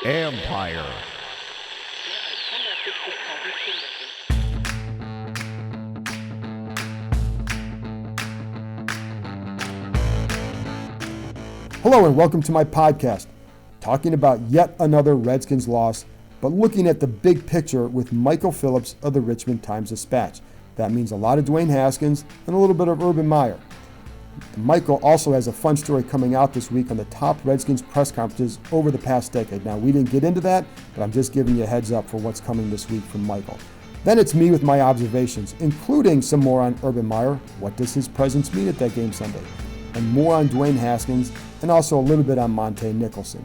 Empire. Hello and welcome to my podcast, talking about yet another Redskins loss, but looking at the big picture with Michael Phillips of the Richmond Times-Dispatch. That means a lot of Dwayne Haskins and a little bit of Urban Meyer. Michael also has a fun story coming out this week on the top Redskins press conferences over the past decade. Now, we didn't get into that, but I'm just giving you a heads up for what's coming this week from Michael. Then it's me with my observations, including some more on Urban Meyer. What does his presence mean at that game Sunday? And more on Dwayne Haskins, and also a little bit on Monte Nicholson.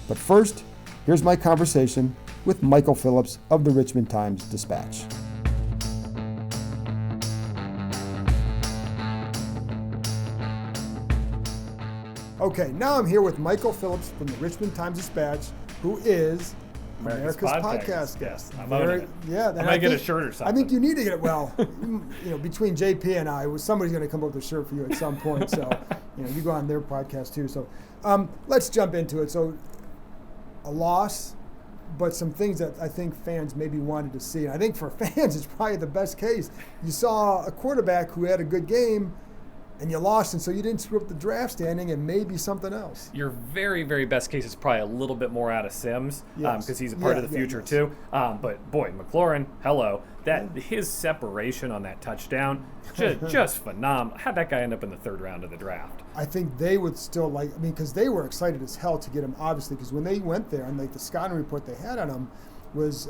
But first, here's my conversation with Michael Phillips of the Richmond Times-Dispatch. Okay, now I'm here with Michael Phillips from the Richmond Times-Dispatch, who is America's podcast guest. I'm owning it. Yeah, I might get a shirt or something. I think you need to get it. Well, between JP and I, somebody's going to come up with a shirt for you at some point. So, you go on their podcast too. So, let's jump into it. So, a loss, but some things that I think fans maybe wanted to see. And I think for fans, it's probably the best case. You saw a quarterback who had a good game, and you lost, and so you didn't screw up the draft standing and maybe something else. Your very, very best case is probably a little bit more out of Sims because he's a part of the future too. But boy, McLaurin, hello. His separation on that touchdown, just phenomenal. How'd that guy end up in the third round of the draft? I think they would still because they were excited as hell to get him, obviously, because when they went there and the scouting report they had on him was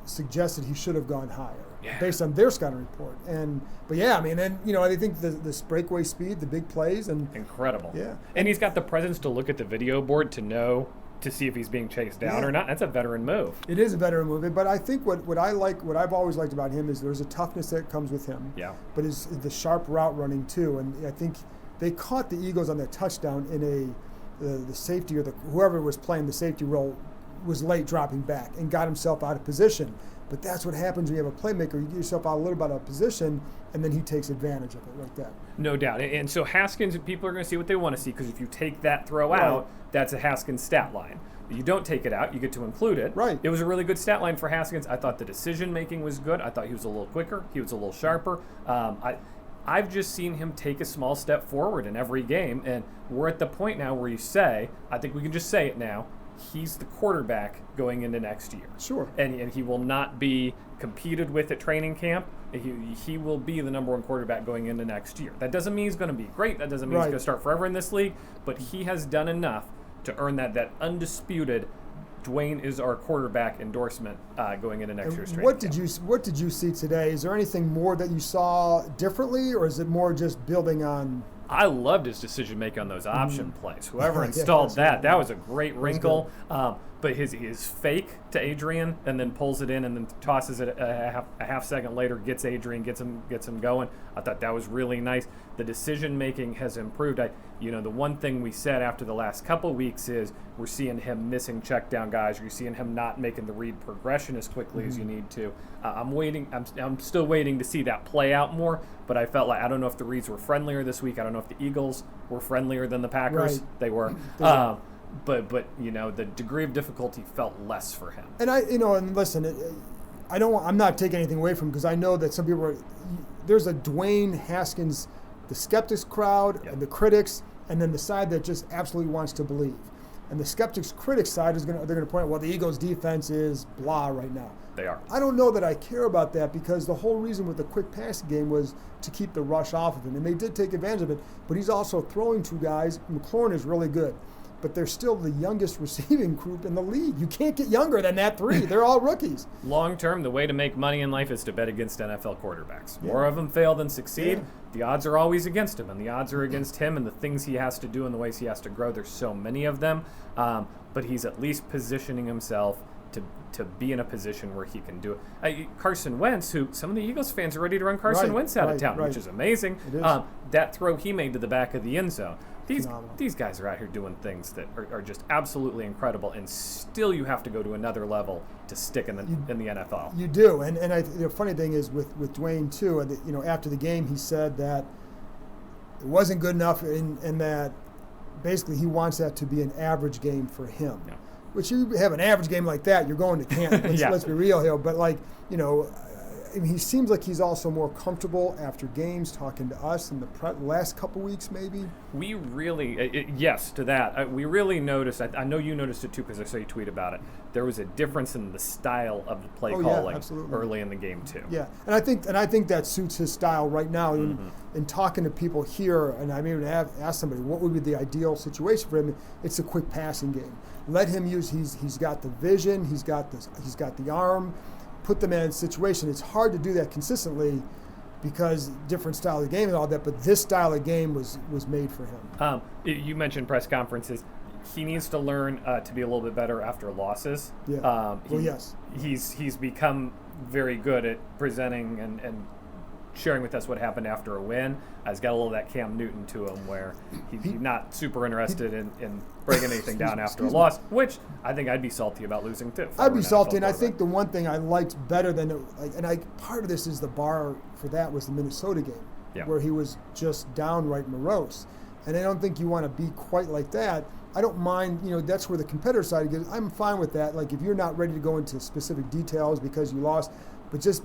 suggested he should have gone higher. Yeah. Based on their scouting report. I think the breakaway speed, the big plays, and incredible. Yeah. And he's got the presence to look at the video board to see if he's being chased down or not. That's a veteran move. It is a veteran move. But I think what I've always liked about him is there's a toughness that comes with him. Yeah. But is the sharp route running too. And I think they caught the Eagles on that touchdown in the safety or whoever was playing the safety role was late dropping back and got himself out of position. But that's what happens when you have a playmaker. You get yourself out a little bit out of position, and then he takes advantage of it like that. No doubt. And so Haskins, people are going to see what they want to see, because if you take that throw out, that's a Haskins stat line. You don't take it out, you get to include it. Right. It was a really good stat line for Haskins. I thought the decision-making was good. I thought he was a little quicker. He was a little sharper. I've just seen him take a small step forward in every game, and we're at the point now where you say, I think we can just say it now, he's the quarterback going into next year. Sure. And he will not be competed with at training camp. He will be the number one quarterback going into next year. That doesn't mean he's going to be great. That doesn't mean he's going to start forever in this league. But he has done enough to earn that undisputed Dwayne is our quarterback endorsement going into next year's training camp. What did you see today? Is there anything more that you saw differently, or is it more just building on? I loved his decision making on those option plays. Whoever installed that was a great wrinkle. But his fake to Adrian and then pulls it in and then tosses it a half second later, gets Adrian, gets him going. I thought that was really nice. The decision making has improved. The one thing we said after the last couple weeks is we're seeing him missing check down guys. You're seeing him not making the read progression as quickly as you need to. I'm still waiting to see that play out more. But I felt like, I don't know if the reads were friendlier this week. I don't know if the Eagles were friendlier than the Packers. Right. They were. But the degree of difficulty felt less for him. And and listen, I'm not taking anything away from him, because I know that some people there's a Dwayne Haskins, the skeptics crowd and the critics, and then the side that just absolutely wants to believe. And the skeptics critics side they're going to point out, well, the Eagles defense is blah right now. They are. I don't know that I care about that, because the whole reason with the quick passing game was to keep the rush off of him. And they did take advantage of it, but he's also throwing to guys. McLaurin is really good, but they're still the youngest receiving group in the league. You can't get younger than that three. They're all rookies. Long term, the way to make money in life is to bet against NFL quarterbacks. More of them fail than succeed. Yeah. The odds are always against him, and the odds are against him and the things he has to do and the ways he has to grow. There's so many of them, but he's at least positioning himself to be in a position where he can do it. Carson Wentz, who some of the Eagles fans are ready to run Carson Wentz out of town, which is amazing. It is. That throw he made to the back of the end zone. These guys are out here doing things that are just absolutely incredible, and still you have to go to another level to stick in the NFL. You do, and the funny thing is with Dwayne too. And after the game, he said that it wasn't good enough, and that basically he wants that to be an average game for him. Yeah. Which you have an average game like that, you're going to camp. Let's be real here. But I mean, he seems like he's also more comfortable after games talking to us in the last couple weeks, maybe. We really, yes, to that. We really noticed, I know you noticed it too because I saw you tweet about it, there was a difference in the style of the play calling early in the game too. Yeah, and I think that suits his style right now. In talking to people here, and I mean, asked somebody, what would be the ideal situation for him? It's a quick passing game. Let him use, he's got the vision, he's got the arm. Put them in a situation. It's hard to do that consistently because different style of game and all that, but this style of game was made for him. You mentioned press conferences. He needs to learn to be a little bit better after losses. Yeah. Yes. He's become very good at presenting and sharing with us what happened after a win. He's got a little of that Cam Newton to him where he's not super interested in breaking anything down after a loss, which I think I'd be salty about losing too. I'd be salty, and I think the one thing I liked better than part of this is the bar for that was the Minnesota game, where he was just downright morose, and I don't think you want to be quite like that. I don't mind, that's where the competitor side goes. I'm fine with that. Like if you're not ready to go into specific details because you lost, but just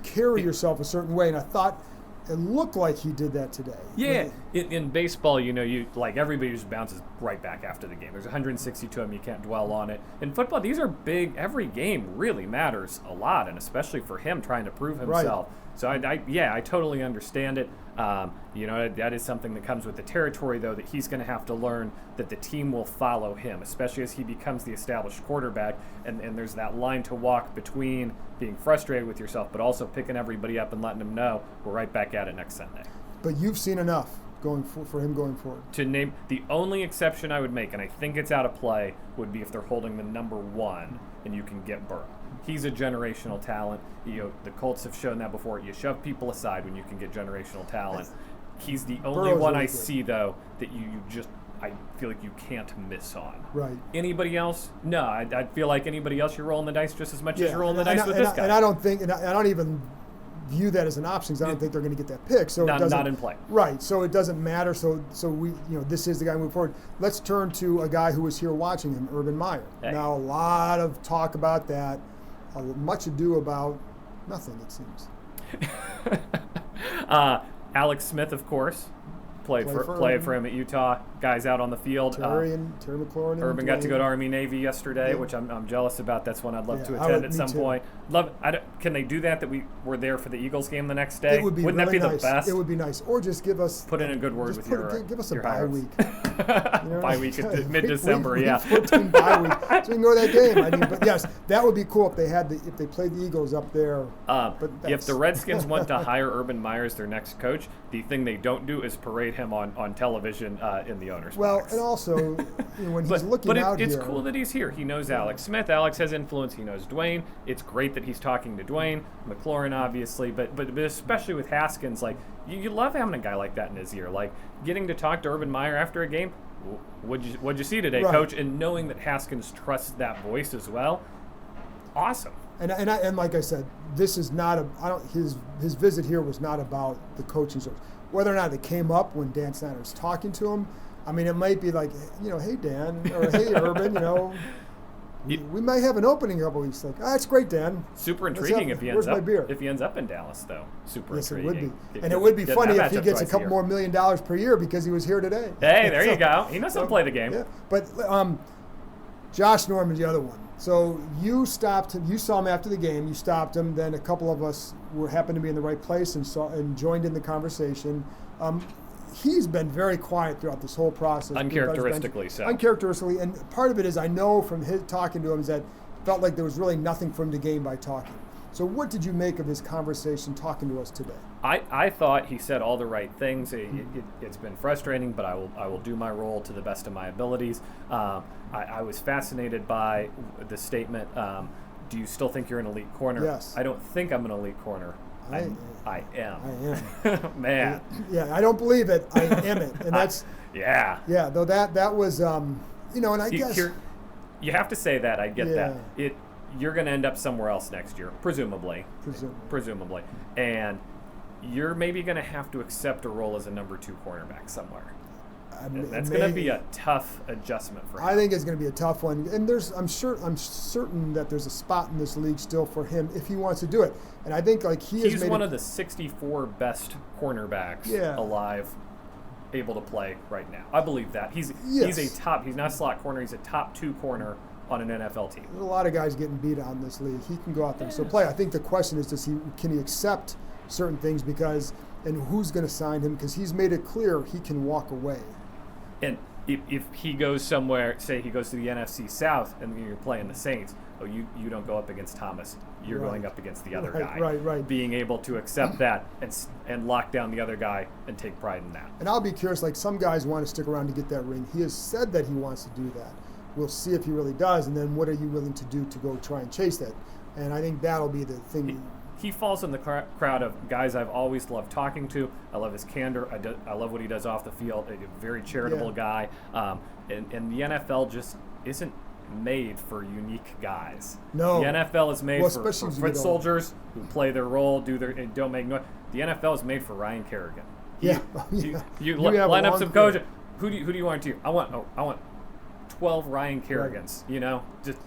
carry yourself a certain way. And I thought it looked like he did that today. Yeah, in baseball, you like everybody just bounces right back after the game. There's 162 of them. You can't dwell on it. In football, these are big. Every game really matters a lot, and especially for him trying to prove himself. Right. So I totally understand it. That is something that comes with the territory, though, that he's going to have to learn that the team will follow him, especially as he becomes the established quarterback. And there's that line to walk between being frustrated with yourself, but also picking everybody up and letting them know we're right back at it next Sunday. But you've seen enough for him going forward. To name the only exception I would make, and I think it's out of play, would be if they're holding the number 1 and you can get Burrow. He's a generational talent. The Colts have shown that before. You shove people aside when you can get generational talent. He's the only one I see, though, that I feel like you can't miss on. Right. Anybody else? No, I feel like anybody else, you're rolling the dice just as much as you're rolling the dice with this guy. And I don't think, and I don't even view that as an option because I don't think they're going to get that pick. So not in play. Right. So it doesn't matter. So we, this is the guy moving forward. Let's turn to a guy who was here watching him, Urban Meyer. Hey. Now, a lot of talk about that. Much ado about nothing, it seems. Alex Smith, of course, played for him at Utah. Guys out on the field. Terry McLaurin. Urban got to go to Army Navy yesterday, which I'm jealous about. That's one I'd love to attend at some point. Can they do that we were there for the Eagles game the next day? It would be Wouldn't really that be nice. the best? It would be nice. Or just give us put in a good word with give us a bye hires. week. Bye week at mid-December, week yeah. 14 bye week. So we can go to that game. But yes, that would be cool if they played the Eagles up there. If the Redskins want to hire Urban Meyer as their next coach, the thing they don't do is parade him on television in the owner's box. And also when he's looking out it's here. cool that he's here. He knows Alex Smith. Alex has influence. He knows Dwayne. It's great that he's talking to Dwayne, McLaurin, obviously, but especially with Haskins, like you love having a guy like that in his ear, like getting to talk to Urban Meyer after a game. What'd you see today, Coach? And knowing that Haskins trusts that voice as well, awesome. And like I said, this is not his visit here was not about the coaching search. Whether or not it came up when Dan Snyder's talking to him, I mean, it might be like, hey Dan, or hey Urban, we might have an opening in a couple weeks. Like, that's great, Dan. Super intriguing if he ends up in Dallas, though. Super intriguing. It would be. And it would be funny if he gets a couple more $1 million per year because he was here today. Hey, there you go. He knows how to play the game. Yeah. But Josh Norman's the other one. So you stopped him. You saw him after the game. You stopped him. Then a couple of us happened to be in the right place and joined in the conversation. He's been very quiet throughout this whole process. Uncharacteristically so. Uncharacteristically. And part of it is I know from his talking to him is that it felt like there was really nothing for him to gain by talking. So what did you make of his conversation talking to us today? I thought he said all the right things. It's been frustrating, but I will do my role to the best of my abilities. I was fascinated by the statement, do you still think you're an elite corner? Yes. I don't think I'm an elite corner. I am. I am. Man. Yeah, I don't believe it. I am it. And that's... yeah. Yeah, though that was, and I guess... You have to say that. I get that. You're going to end up somewhere else next year, presumably. And you're maybe going to have to accept a role as a number 2 cornerback somewhere. That's going to be a tough adjustment for him. I think it's going to be a tough one, and I'm certain that there's a spot in this league still for him if he wants to do it. And I think he's one of the 64 best cornerbacks alive, able to play right now. I believe that he's a top. He's not a slot corner. He's a top 2 corner on an NFL team. There's a lot of guys getting beat out in this league. He can go out there and still play. I think the question is, can he accept certain things and who's going to sign him, because he's made it clear he can walk away. And if he goes somewhere, say he goes to the NFC South and you're playing the Saints, you don't go up against Thomas. You're going up against the other guy. Right. Being able to accept that and lock down the other guy and take pride in that. And I'll be curious, some guys want to stick around to get that ring. He has said that he wants to do that. We'll see if he really does, and then what are you willing to do to go try and chase that? And I think that'll be the thing. He falls in the crowd of guys I've always loved talking to. I love his candor. I love what he does off the field. A very charitable guy. And the NFL just isn't made for unique guys. No. The NFL is made for foot soldiers who play their role, and don't make noise. The NFL is made for Ryan Kerrigan. You line up some coaches. Who do you want to? I want 12 Ryan Kerrigans. Right. Just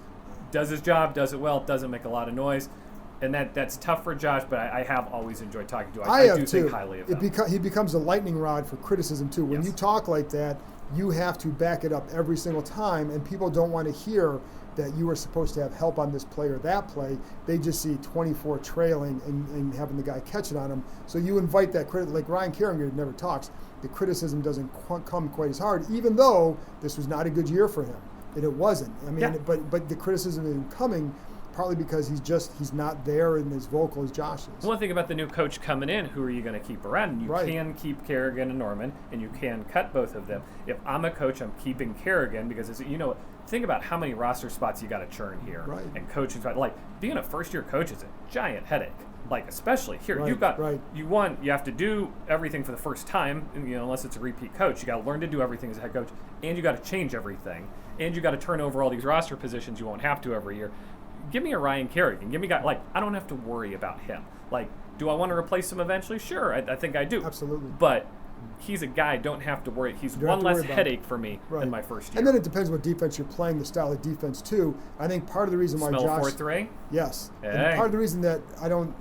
does his job, does it well, doesn't make a lot of noise. And that's tough for Josh, but I have always enjoyed talking to him. I do think highly of him. He becomes a lightning rod for criticism, too. When you talk like that, you have to back it up every single time, and people don't want to hear that you were supposed to have help on this play or that play. They just see 24 trailing and having the guy catch it on him. So you invite that critic, like Ryan Kerrigan never talks. The criticism doesn't come quite as hard, even though this was not a good year for him. And it wasn't. But the criticism isn't coming partly because he's not there in as vocal as Josh is. One thing about the new coach coming in, who are you going to keep around? You can keep Kerrigan and Norman, and you can cut both of them. If I'm a coach, I'm keeping Kerrigan because think about how many roster spots you got to churn here, and coaching spots. Being a first-year coach is a giant headache. Especially here, you have to do everything for the first time. Unless it's a repeat coach, you got to learn to do everything as a head coach, and you got to change everything, and you got to turn over all these roster positions you won't have to every year. Give me a Ryan Kerrigan. Give me a guy I don't have to worry about him. Do I want to replace him eventually? Sure, I think I do. Absolutely. But he's a guy I don't have to worry. He's one less headache for me in my first year. And then it depends what defense you're playing, the style of defense too. I think part of the reason why Josh 4-3? Yes. Hey. And part of the reason that I don't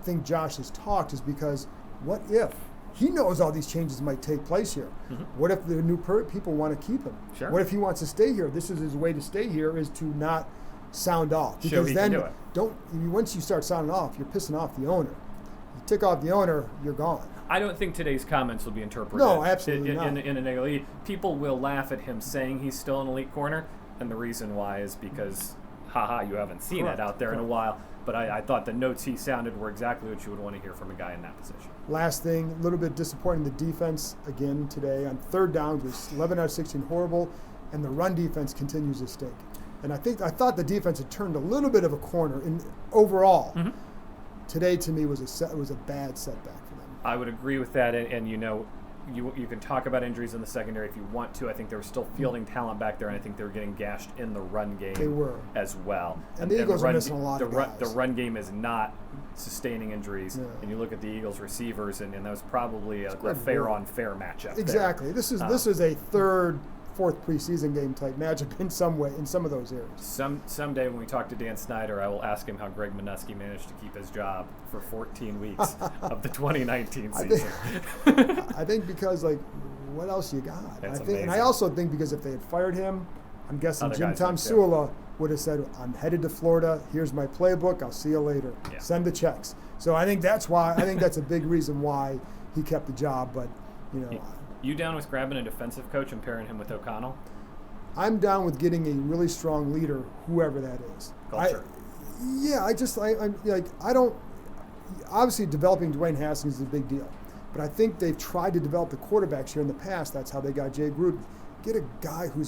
think Josh has talked is because what if he knows all these changes might take place here? Mm-hmm. What if the new people want to keep him? Sure. What if he wants to stay here? This is his way to stay here, is to not sound off, because he then can do it. Once you start sounding off, you're pissing off the owner. You tick off the owner, you're gone. I don't think today's comments will be interpreted. No, absolutely not. In a negative way. People will laugh at him saying he's still an elite corner, and the reason why is because, you haven't seen it out there in a while. But I thought the notes he sounded were exactly what you would want to hear from a guy in that position. Last thing, a little bit disappointing, the defense again today on third down was 11 out of 16 horrible, and the run defense continues to stink. And I thought the defense had turned a little bit of a corner overall. Mm-hmm. Today, to me, was a bad setback for them. I would agree with that, and you can talk about injuries in the secondary if you want to. I think there was still fielding talent back there, and I think they were getting gashed in the run game. They were as well. And the Eagles are missing a lot of guys. The run game is not sustaining injuries. Yeah. And you look at the Eagles receivers, and that was probably a fair-on-fair matchup. Exactly. There. This is a fourth preseason game type matchup in some of those areas. Someday when we talk to Dan Snyder, I will ask him how Greg Minuski managed to keep his job for 14 weeks of the 2019 season. I think because what else you got? That's amazing. And I also think because if they had fired him, I'm guessing Jim Tom Sula would have said, "I'm headed to Florida. Here's my playbook. I'll see you later. Yeah. Send the checks." So I think that's why. I think that's a big reason why he kept the job. But You down with grabbing a defensive coach and pairing him with O'Connell? I'm down with getting a really strong leader, whoever that is. Culture. I don't. Obviously, developing Dwayne Haskins is a big deal, but I think they've tried to develop the quarterbacks here in the past. That's how they got Jay Gruden. Get a guy who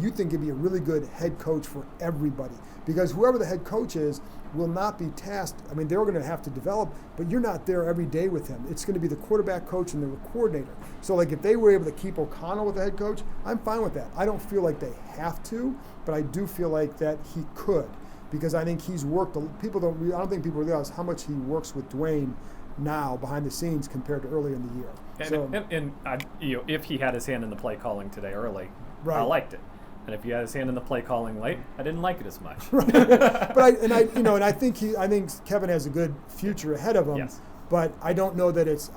you think could be a really good head coach for everybody, because whoever the head coach is will not be tasked. I mean, they're going to have to develop, but you're not there every day with him. It's going to be the quarterback coach and the coordinator. So, if they were able to keep O'Connell with the head coach, I'm fine with that. I don't feel like they have to, but I do feel like that he could, because I think he's worked. I don't think people realize how much he works with Dwayne now behind the scenes compared to earlier in the year. If he had his hand in the play calling today early, Right. I liked it. And if he had his hand in the play calling late, I didn't like it as much. But I think Kevin has a good future ahead of him. Yes. But I don't know that it's.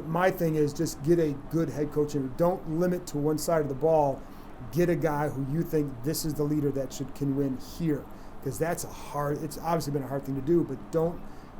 My thing is just get a good head coach and don't limit to one side of the ball. Get a guy who you think this is the leader that can win here, because it's obviously been a hard thing to do. But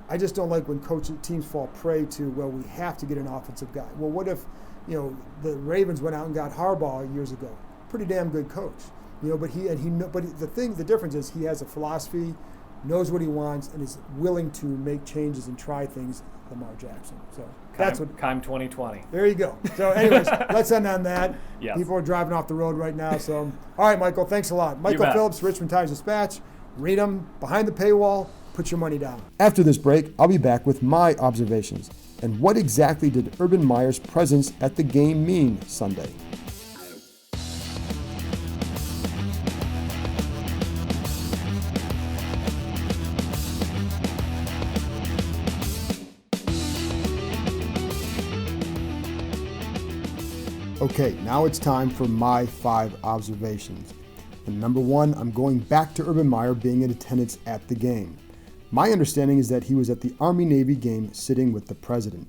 I just don't like when teams fall prey to, well, we have to get an offensive guy. Well, what if, the Ravens went out and got Harbaugh years ago? Pretty damn good coach, but the difference is he has a philosophy, knows what he wants, and is willing to make changes and try things. Lamar Jackson. So that's what. Keim 2020. There you go. So, anyways, let's end on that. Yes. People are driving off the road right now. So, all right, Michael, thanks a lot. Michael Phillips, Richmond Times-Dispatch. Read them behind the paywall. Put your money down. After this break, I'll be back with my observations and what exactly did Urban Meyer's presence at the game mean Sunday. Okay, now it's time for my 5 observations. And number 1, I'm going back to Urban Meyer being in attendance at the game. My understanding is that he was at the Army-Navy game sitting with the president.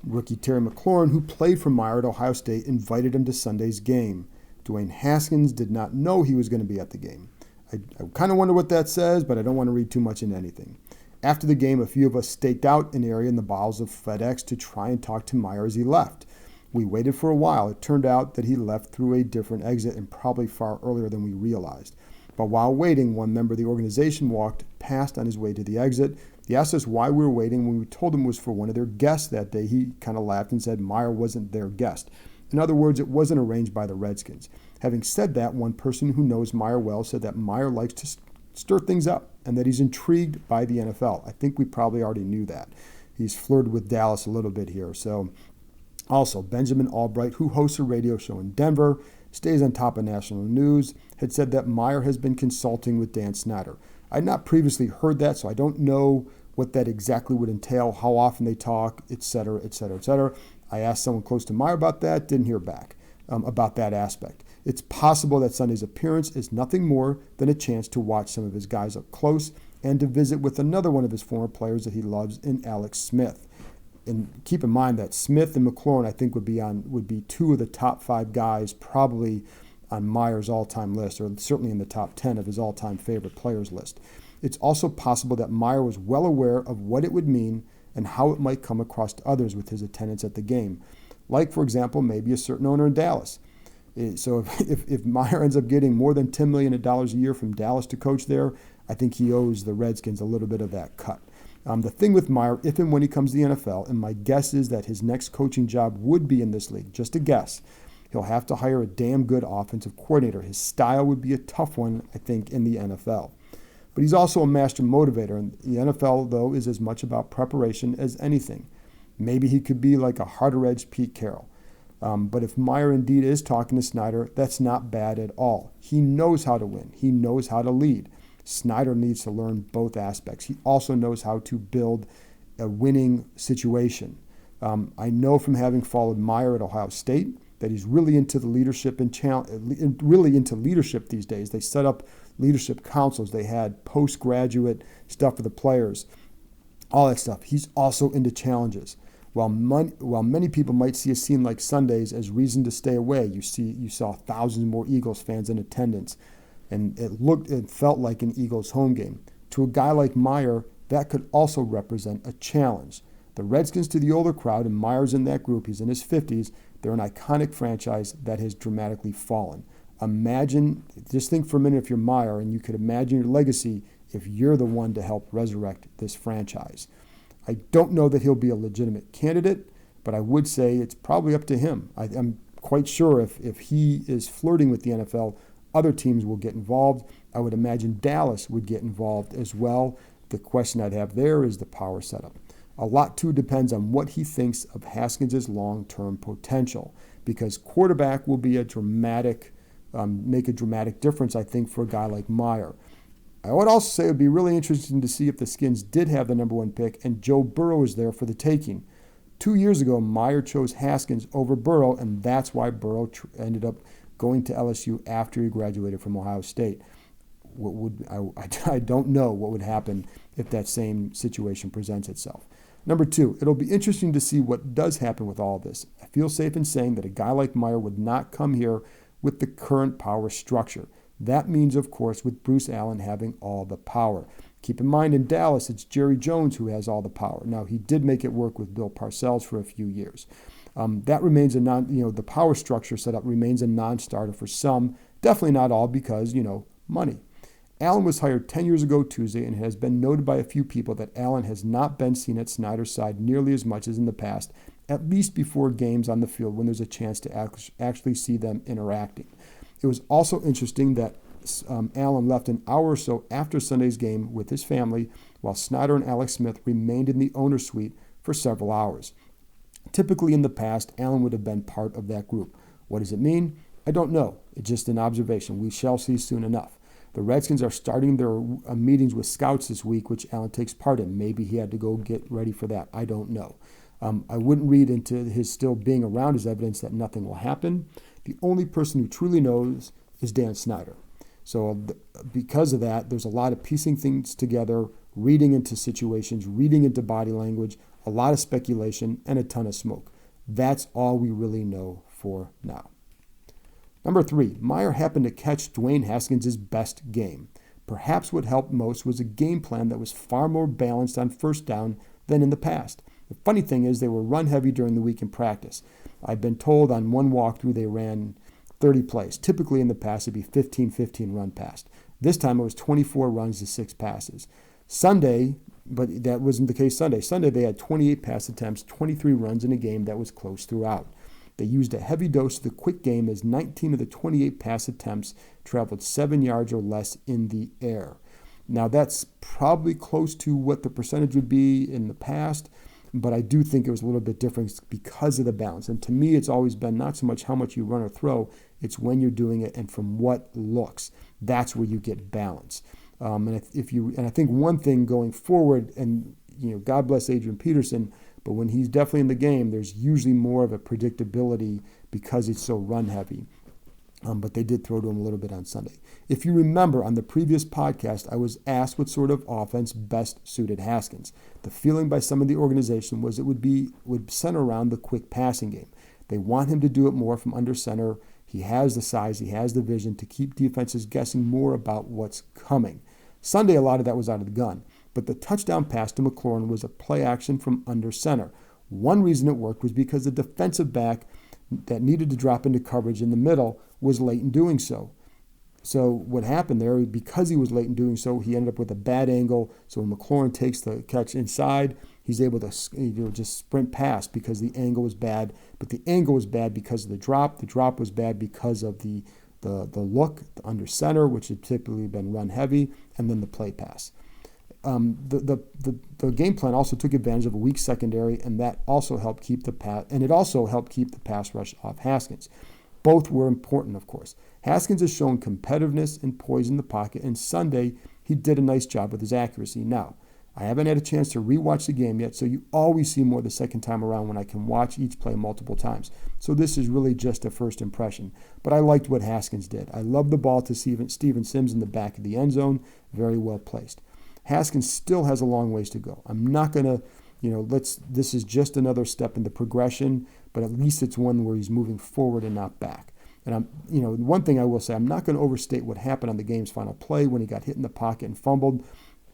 Rookie Terry McLaurin, who played for Meyer at Ohio State, invited him to Sunday's game. Dwayne Haskins did not know he was going to be at the game. I kind of wonder what that says, but I don't want to read too much into anything. After the game, a few of us staked out an area in the bowels of FedEx to try and talk to Meyer as he left. We waited for a while. It turned out that he left through a different exit and probably far earlier than we realized. But while waiting, one member of the organization walked past on his way to the exit. He asked us why we were waiting. When we told him it was for one of their guests that day, he kind of laughed and said Meyer wasn't their guest. In other words, it wasn't arranged by the Redskins. Having said that, one person who knows Meyer well said that Meyer likes to stir things up and that he's intrigued by the NFL. I think we probably already knew that. He's flirted with Dallas a little bit here. Also, Benjamin Albright, who hosts a radio show in Denver, stays on top of national news, had said that Meyer has been consulting with Dan Snyder. I had not previously heard that, so I don't know what that exactly would entail, how often they talk, etc., etc., etc. I asked someone close to Meyer about that, didn't hear back about that aspect. It's possible that Sunday's appearance is nothing more than a chance to watch some of his guys up close and to visit with another one of his former players that he loves in Alex Smith. And keep in mind that Smith and McLaurin, I think, would be 2 of the top 5 guys probably on Meyer's all-time list, or certainly in the top 10 of his all-time favorite players list. It's also possible that Meyer was well aware of what it would mean and how it might come across to others with his attendance at the game. Like, for example, maybe a certain owner in Dallas. So if Meyer ends up getting more than $10 million a year from Dallas to coach there, I think he owes the Redskins a little bit of that cut. The thing with Meyer, if and when he comes to the NFL, and my guess is that his next coaching job would be in this league, just a guess, he'll have to hire a damn good offensive coordinator. His style would be a tough one, I think, in the NFL. But he's also a master motivator, and the NFL, though, is as much about preparation as anything. Maybe he could be like a harder-edged Pete Carroll. But if Meyer indeed is talking to Snyder, that's not bad at all. He knows how to win. He knows how to lead. Snyder needs to learn both aspects. He also knows how to build a winning situation. I know from having followed Meyer at Ohio State that he's really into the leadership and really into leadership these days. They set up leadership councils. They had postgraduate stuff for the players, all that stuff. He's also into challenges. While many people might see a scene like Sunday's as reason to stay away, you saw thousands more Eagles fans in attendance. And it felt like an Eagles home game. To a guy like Meyer, that could also represent a challenge. The Redskins to the older crowd, and Meyer's in that group, he's in his 50s, they're an iconic franchise that has dramatically fallen. Just think for a minute if you're Meyer, and you could imagine your legacy if you're the one to help resurrect this franchise. I don't know that he'll be a legitimate candidate, but I would say it's probably up to him. I'm quite sure if he is flirting with the NFL, other teams will get involved. I would imagine Dallas would get involved as well. The question I'd have there is the power setup. A lot, too, depends on what he thinks of Haskins' long-term potential, because quarterback will be make a dramatic difference, I think, for a guy like Meyer. I would also say it would be really interesting to see if the Skins did have the number 1 pick and Joe Burrow is there for the taking. 2 years ago, Meyer chose Haskins over Burrow, and that's why Burrow ended up going to LSU after he graduated from Ohio State. I don't know what would happen if that same situation presents itself. Number 2, it'll be interesting to see what does happen with all this. I feel safe in saying that a guy like Meyer would not come here with the current power structure. That means, of course, with Bruce Allen having all the power. Keep in mind, in Dallas, it's Jerry Jones who has all the power. Now, he did make it work with Bill Parcells for a few years. That remains the power structure setup remains a non-starter for some, definitely not all, because, money. Allen was hired 10 years ago Tuesday, and it has been noted by a few people that Allen has not been seen at Snyder's side nearly as much as in the past, at least before games on the field when there's a chance to actually see them interacting. It was also interesting that Allen left an hour or so after Sunday's game with his family, while Snyder and Alex Smith remained in the owner's suite for several hours. Typically in the past, Allen would have been part of that group. What does it mean? I don't know. It's just an observation. We shall see soon enough. The Redskins are starting their meetings with scouts this week, which Allen takes part in. Maybe he had to go get ready for that. I don't know. I wouldn't read into his still being around as evidence that nothing will happen. The only person who truly knows is Dan Snyder. So because of that, there's a lot of piecing things together, reading into situations, reading into body language, a lot of speculation, and a ton of smoke. That's all we really know for now. Number 3, Meyer happened to catch Dwayne Haskins' best game. Perhaps what helped most was a game plan that was far more balanced on first down than in the past. The funny thing is they were run heavy during the week in practice. I've been told on one walkthrough they ran 30 plays. Typically in the past it'd be 15 run past. This time it was 24 runs to 6 passes. Sunday, but that wasn't the case Sunday. Sunday they had 28 pass attempts, 23 runs in a game that was close throughout. They used a heavy dose of the quick game as 19 of the 28 pass attempts traveled 7 yards or less in the air. Now that's probably close to what the percentage would be in the past, but I do think it was a little bit different because of the balance. And to me, it's always been not so much how much you run or throw, it's when you're doing it and from what looks. That's where you get balance. And I think one thing going forward, and God bless Adrian Peterson, but when he's definitely in the game, there's usually more of a predictability because it's so run heavy. But they did throw to him a little bit on Sunday. If you remember, on the previous podcast, I was asked what sort of offense best suited Haskins. The feeling by some of the organization was it would center around the quick passing game. They want him to do it more from under center. He has the size, he has the vision to keep defenses guessing more about what's coming. Sunday, a lot of that was out of the gun. But the touchdown pass to McLaurin was a play action from under center. One reason it worked was because the defensive back that needed to drop into coverage in the middle was late in doing so. So what happened there, because he was late in doing so, he ended up with a bad angle. So when McLaurin takes the catch inside, he's able to just sprint past because the angle was bad. But the angle was bad because of the drop. The drop was bad because of the look, the under center, which had typically been run heavy, and then the play pass. The game plan also took advantage of a weak secondary, and that also helped keep the pass rush off Haskins. Both were important, of course. Haskins has shown competitiveness and poise in the pocket, and Sunday he did a nice job with his accuracy. Now, I haven't had a chance to rewatch the game yet, so you always see more the second time around when I can watch each play multiple times. So this is really just a first impression. But I liked what Haskins did. I loved the ball to Steven Sims in the back of the end zone, very well placed. Haskins still has a long ways to go. I'm not going to, this is just another step in the progression, but at least it's one where he's moving forward and not back. And one thing I will say, I'm not going to overstate what happened on the game's final play when he got hit in the pocket and fumbled.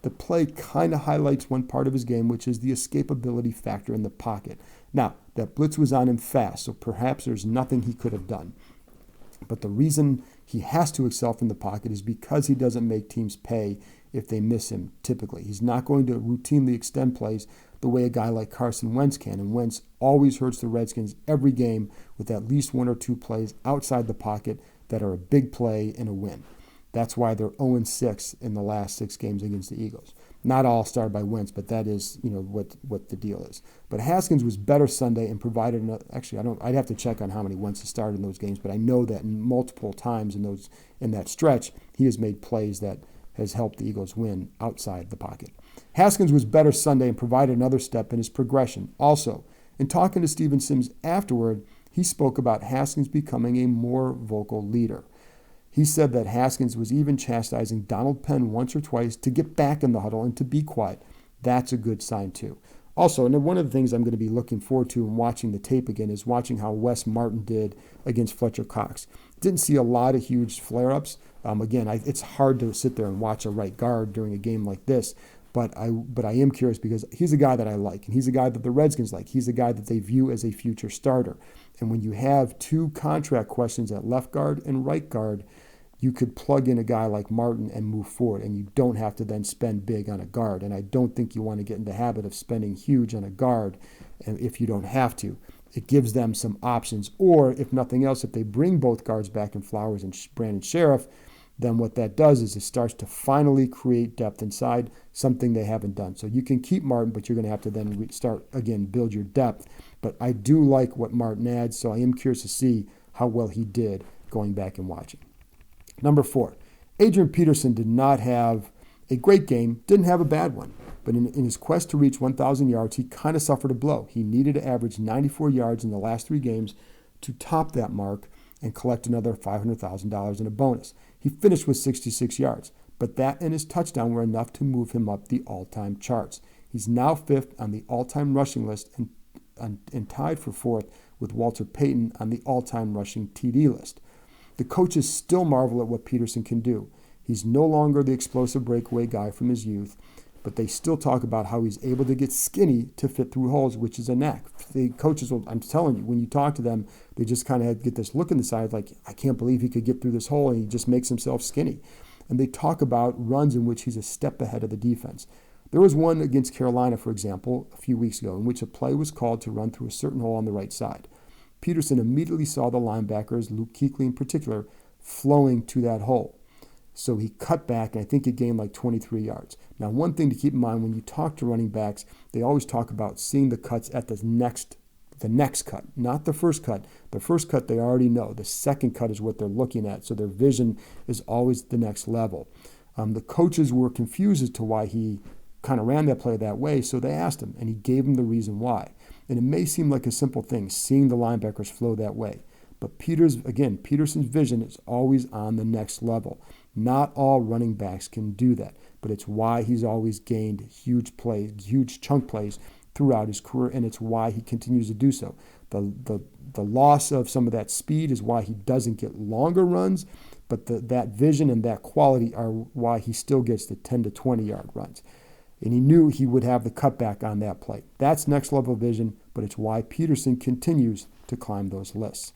The play kind of highlights one part of his game, which is the escapability factor in the pocket. Now, that blitz was on him fast, so perhaps there's nothing he could have done. But the reason he has to excel from the pocket is because he doesn't make teams pay if they miss him typically. He's not going to routinely extend plays the way a guy like Carson Wentz can, and Wentz always hurts the Redskins every game with at least 1 or 2 plays outside the pocket that are a big play and a win. That's why they're 0-6 in the last 6 games against the Eagles. Not all started by Wentz, but that is, what the deal is. But Haskins was better Sunday and provided I'd have to check on how many Wentz has started in those games, but I know that multiple times in that stretch he has made plays that has helped the Eagles win outside the pocket. Haskins was better Sunday and provided another step in his progression. Also, In talking to Steven Sims afterward, he spoke about Haskins becoming a more vocal leader. He said that Haskins was even chastising Donald Penn once or twice to get back in the huddle and to be quiet. That's a good sign too. Also, and one of the things I'm going to be looking forward to in watching the tape again is watching how Wes Martin did against Fletcher Cox. Didn't see a lot of huge flare-ups. It's hard to sit there and watch a right guard during a game like this, but I am curious because he's a guy that I like, and he's a guy that the Redskins like. He's a guy that they view as a future starter. And when you have two contract questions at left guard and right guard, you could plug in a guy like Martin and move forward, and you don't have to then spend big on a guard. And I don't think you want to get in the habit of spending huge on a guard if you don't have to. It gives them some options. Or, if nothing else, if they bring both guards back in Flowers and Brandon Sheriff, then what that does is it starts to finally create depth inside, something they haven't done. So you can keep Martin, but you're going to have to then start, again, build your depth. But I do like what Martin adds, so I am curious to see how well he did going back and watching. Number 4, Adrian Peterson did not have a great game, didn't have a bad one. But in his quest to reach 1,000 yards, he kind of suffered a blow. He needed to average 94 yards in the last 3 games to top that mark and collect another $500,000 in a bonus. He finished with 66 yards, but that and his touchdown were enough to move him up the all-time charts. He's now 5th on the all-time rushing list and tied for 4th with Walter Payton on the all-time rushing TD list. The coaches still marvel at what Peterson can do. He's no longer the explosive breakaway guy from his youth, but they still talk about how he's able to get skinny to fit through holes, which is a knack. The coaches will, I'm telling you, when you talk to them, they just kind of get this look in the side like, I can't believe he could get through this hole, and he just makes himself skinny. And they talk about runs in which he's a step ahead of the defense. There was one against Carolina, for example, a few weeks ago, in which a play was called to run through a certain hole on the right side. Peterson immediately saw the linebackers, Luke Kuechly in particular, flowing to that hole. So he cut back, and I think he gained like 23 yards. Now, one thing to keep in mind when you talk to running backs, they always talk about seeing the cuts at the next cut, not the first cut. The first cut they already know. The second cut is what they're looking at, so their vision is always the next level. The coaches were confused as to why he kind of ran that play that way, so they asked him, and he gave them the reason why. And it may seem like a simple thing, seeing the linebackers flow that way. But Peterson's vision is always on the next level. Not all running backs can do that, but it's why he's always gained huge chunk plays throughout his career, and it's why he continues to do so. The loss of some of that speed is why he doesn't get longer runs, but that vision and that quality are why he still gets the 10 to 20 yard runs. And he knew he would have the cutback on that play. That's next level vision, but it's why Peterson continues to climb those lists.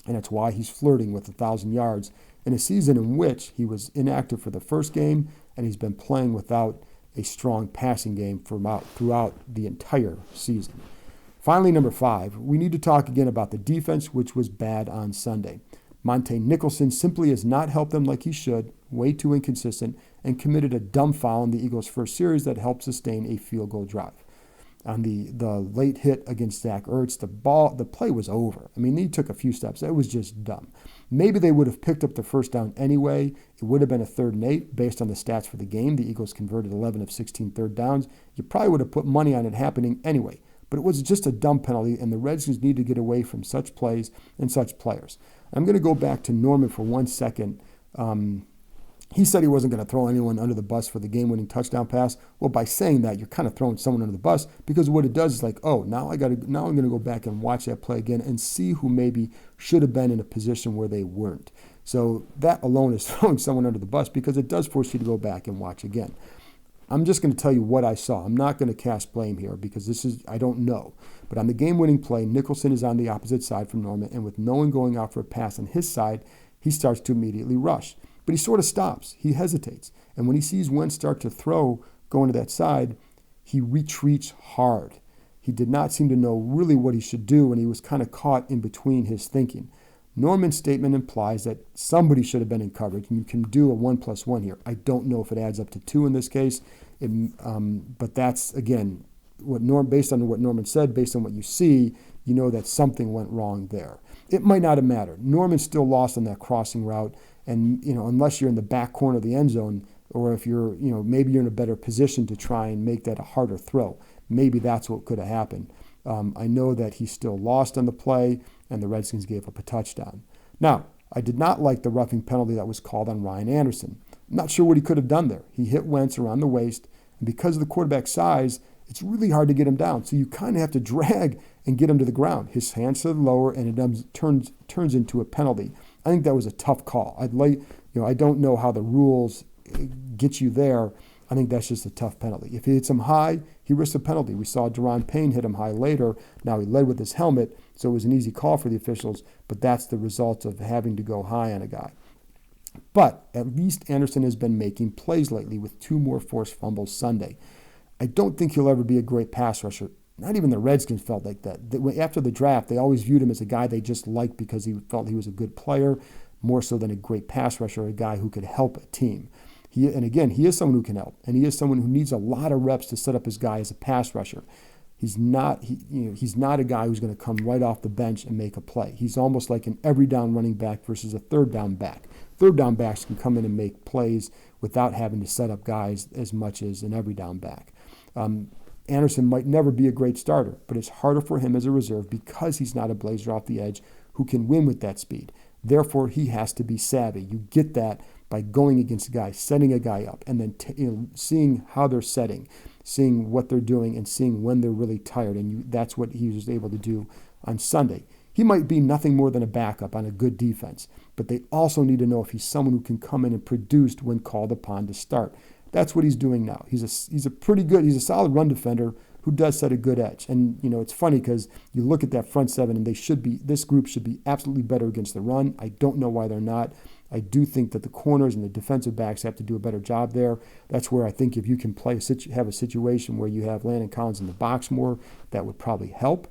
And it's why he's flirting with 1,000 yards in a season in which he was inactive for the first game, and he's been playing without a strong passing game throughout the entire season. Finally, number 5, we need to talk again about the defense, which was bad on Sunday. Monte Nicholson simply has not helped them like he should, way too inconsistent, and committed a dumb foul in the Eagles' first series that helped sustain a field goal drive. On the late hit against Zach Ertz, the play was over. I mean, he took a few steps. It was just dumb. Maybe they would have picked up the first down anyway. It would have been a 3rd and 8 based on the stats for the game. The Eagles converted 11 of 16 third downs. You probably would have put money on it happening anyway. But it was just a dumb penalty, and the Redskins need to get away from such plays and such players. I'm going to go back to Norman for 1 second. He said he wasn't going to throw anyone under the bus for the game-winning touchdown pass. Well, by saying that, you're kind of throwing someone under the bus, because what it does is like, oh, now I'm going to go back and watch that play again and see who maybe should have been in a position where they weren't. So that alone is throwing someone under the bus, because it does force you to go back and watch again. I'm just going to tell you what I saw. I'm not going to cast blame here, because I don't know. But on the game-winning play, Nicholson is on the opposite side from Norman, and with no one going out for a pass on his side, he starts to immediately rush. But he sort of stops. He hesitates. And when he sees Wentz start to throw going to that side, he retreats hard. He did not seem to know really what he should do, and he was kind of caught in between his thinking. Norman's statement implies that somebody should have been in coverage, and you can do a 1+1 here. I don't know if it adds up to 2 in this case, but that's, again, based on what Norman said, based on what you see, you know that something went wrong there. It might not have mattered. Norman still lost on that crossing route, and unless you're in the back corner of the end zone, or if you're, maybe you're in a better position to try and make that a harder throw. Maybe that's what could have happened. I know that he still lost on the play, and the Redskins gave up a touchdown. Now, I did not like the roughing penalty that was called on Ryan Anderson. I'm not sure what he could have done there. He hit Wentz around the waist, and because of the quarterback's size, it's really hard to get him down. So you kind of have to drag and get him to the ground. His hands are lower, and it turns into a penalty. I think that was a tough call. I don't know how the rules get you there. I think that's just a tough penalty. If he hits him high, he risks a penalty. We saw Daron Payne hit him high later. Now he led with his helmet, so it was an easy call for the officials, but that's the result of having to go high on a guy. But at least Anderson has been making plays lately with 2 more forced fumbles Sunday. I don't think he'll ever be a great pass rusher. Not even the Redskins felt like that. After the draft, they always viewed him as a guy they just liked because he felt he was a good player, more so than a great pass rusher, a guy who could help a team. He is someone who can help, and he is someone who needs a lot of reps to set up his guy as a pass rusher. He's not a guy who's going to come right off the bench and make a play. He's almost like an every down running back versus a third down back. Third down backs can come in and make plays without having to set up guys as much as an every down back. Anderson might never be a great starter, but it's harder for him as a reserve because he's not a blazer off the edge who can win with that speed. Therefore, he has to be savvy. You get that by going against a guy, setting a guy up, and then seeing how they're setting, seeing what they're doing, and seeing when they're really tired. And that's what he was able to do on Sunday. He might be nothing more than a backup on a good defense, but they also need to know if he's someone who can come in and produce when called upon to start. That's what he's doing now. He's a solid run defender who does set a good edge. And it's funny because you look at that front seven, and this group should be absolutely better against the run. I don't know why they're not. I do think that the corners and the defensive backs have to do a better job there. That's where I think if you can have a situation where you have Landon Collins in the box more, that would probably help.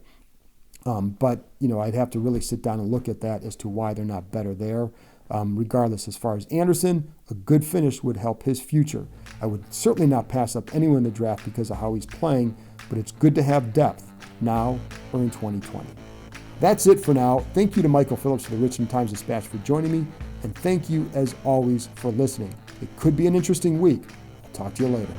But I'd have to really sit down and look at that as to why they're not better there. Regardless, as far as Anderson, a good finish would help his future. I would certainly not pass up anyone in the draft because of how he's playing, but it's good to have depth now or in 2020. That's it for now. Thank you to Michael Phillips of the Richmond Times-Dispatch for joining me, and thank you, as always, for listening. It could be an interesting week. I'll talk to you later.